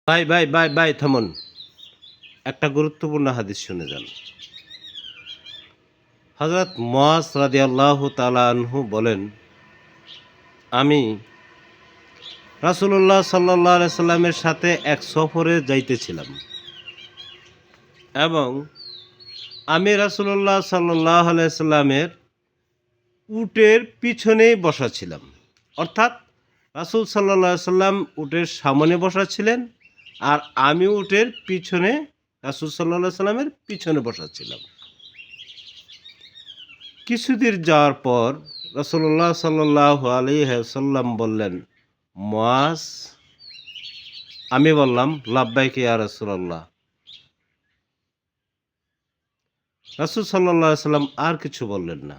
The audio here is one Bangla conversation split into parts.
ভাই ভাই ভাই ভাই থামুন, একটা গুরুত্বপূর্ণ হাদিস শুনে যান। হযরত মুআজ রাদিয়াল্লাহু তাআলা আনহু বলেন, আমি রাসূলুল্লাহ সাল্লাল্লাহু আলাইহি সাল্লামের সাথে এক সফরে যাইতেছিলাম এবং আমি রাসূলুল্লাহ সাল্লাল্লাহু আলাইহি সাল্লামের উটের পিছনেই বসা ছিলাম। অর্থাৎ রাসূল সাল্লাল্লাহু আলাইহি সাল্লাম উটের সামনে বসা ছিলেন আর আমি উটের পিছনে রাসূল সাল্লাল্লাহু আলাইহি সাল্লামের পিছনে বসা ছিলাম। কিছুদূর যাওয়ার পর রাসূলুল্লাহ সাল্লাল্লাহু আলাইহি ওয়াসাল্লাম বললেন, মুআজ। আমি বললাম, লাব্বাইক ইয়া রাসূলুল্লাহ। রাসূল সাল্লাল্লাহু আলাইহি সাল্লাম আর কিছু বললেন না,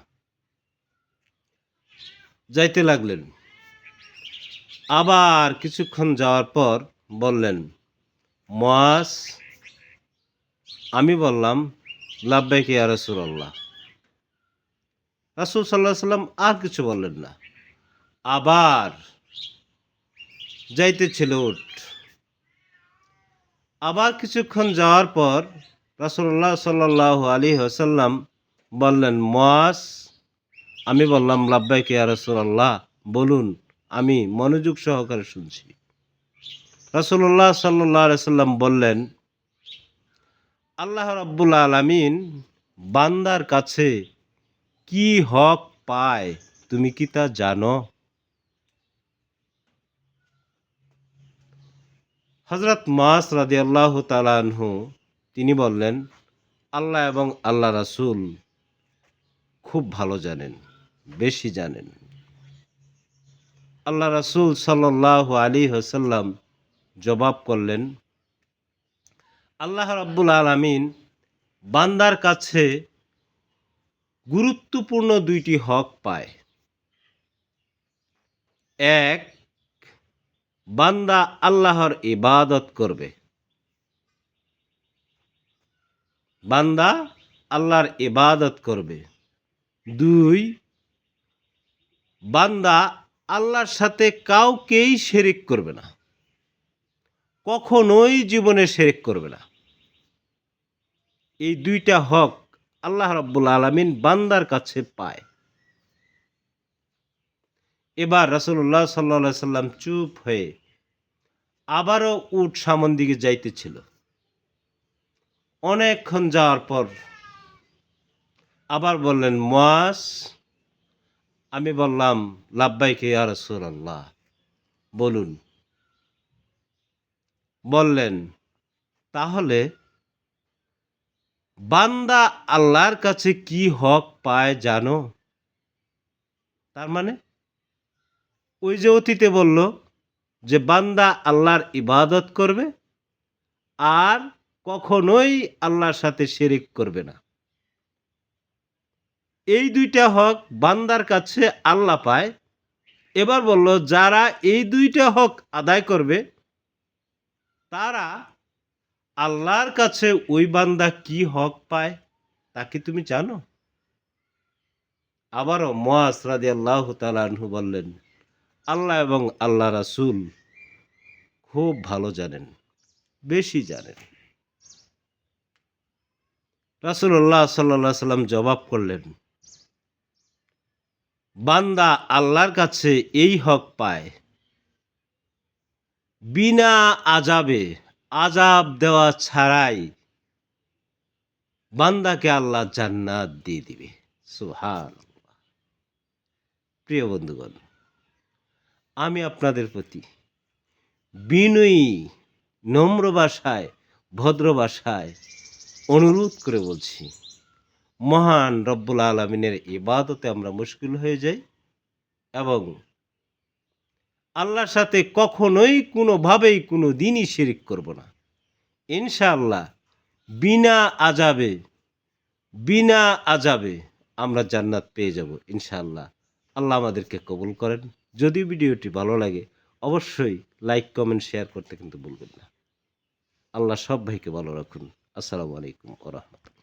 যাইতে লাগলেন। আবার কিছুক্ষণ যাওয়ার পর বললেন, মুআজ। আমি বললাম, লাব্বাইক ইয়া রাসূলুল্লাহ। রাসূল সাল্লাল্লাহু আলাইহি সাল্লাম আর কিছু বললেন না। আবার যাইতেছিল উট। আবার কিছুক্ষণ যাওয়ার পর রাসূলুল্লাহ সাল্লাল্লাহু আলাইহি ওয়াসাল্লাম বললেন, মুআজ। আমি বললাম, লাব্বাইক ইয়া রাসূলুল্লাহ, বলুন, আমি মনোযোগ সহকারে শুনছি। রাসূলুল্লাহ সাল্লাল্লাহু আলাইহি ওয়াসাল্লাম বললেন, আল্লাহ রাব্বুল আলামিন বান্দার কাছে কি হক পায় তুমি কি তা জানো? হযরত মুআজ রাদিয়াল্লাহু তাআলা আনহু তিনি বললেন, আল্লাহ এবং আল্লাহ রাসূল খুব ভালো জানেন, বেশি জানেন। আল্লাহ রাসূল সাল্লাল্লাহু আলাইহি ওয়াসাল্লাম জবাব করলেন, আল্লাহ রাব্বুল আলামিন বান্দার কাছে গুরুত্বপূর্ণ দুইটি হক পায়। এক, বান্দা আল্লাহর ইবাদত করবে। বান্দা আল্লাহর ইবাদত করবে। দুই, বান্দা আল্লাহর সাথে কাউকেই শিরিক করবে না, কখনোই জীবনে শিরিক করবে না। এই দুইটা হক আল্লাহ রাব্বুল আলামিন বান্দার কাছে পায়। এবার রাসূলুল্লাহ সাল্লাল্লাহু আলাইহি সাল্লাম চুপ হয়ে আবারও উট সামন দিকে যাইতেছিল। অনেকক্ষণ যাওয়ার পর আবার বললেন, মুআজ। আমি বললাম, লাব্বাইক ইয়া রাসূলুল্লাহ, বলুন। বললেন, তাহলে বান্দা আল্লাহর কাছে কি হক পায় জানো? তার মানে ওই যে অতীতে বলল যে বান্দা আল্লাহর ইবাদত করবে আর কখনোই আল্লাহর সাথে শিরিক করবে না। এই দুইটা হক বান্দার কাছে আল্লাহ পায়। এবার বলল, যারা এই দুইটা হক আদায় করবে তারা আল্লাহর কাছে ওই বান্দা কি হক পায় তা কি তুমি জানো? আবারও মুআজ রাদিয়াল্লাহু তাআলা আনহু বললেন, আল্লাহ এবং আল্লাহ রাসূল খুব ভালো জানেন, বেশি জানেন। রাসূলুল্লাহ সাল্লাল্লাহু আলাইহি সাল্লাম জবাব করলেন, বান্দা আল্লাহর কাছে এই হক পায়, বিনা আযাবে, আযাব দেওয়া ছাড়াই বান্দাকে আল্লাহ জান্নাত দিয়ে দিবে। সুবহানাল্লাহ। প্রিয় বন্ধুগণ, আমি আপনাদের প্রতি বিনয়ী, নম্র ভাষায়, ভদ্র ভাষায় অনুরোধ করে বলছি, মহান রব্বুল আলামিনের ইবাদতে আমরা মুশকিল হয়ে যাই এবং আল্লাহর সাথে কখনোই কোনোভাবেই কোনো দিনই শিরিক করব না। ইনশাআল্লাহ বিনা আযাবে, বিনা আযাবে আমরা জান্নাত পেয়ে যাব ইনশাআল্লাহ। আল্লাহ আমাদেরকে কবুল করেন। যদি ভিডিওটি ভালো লাগে অবশ্যই লাইক, কমেন্ট, শেয়ার করতে কিন্তু ভুলবেন না। আল্লাহ সব ভাইকে ভালো রাখুন। আসসালামু আলাইকুম ওয়া রাহমাতুল্লাহ।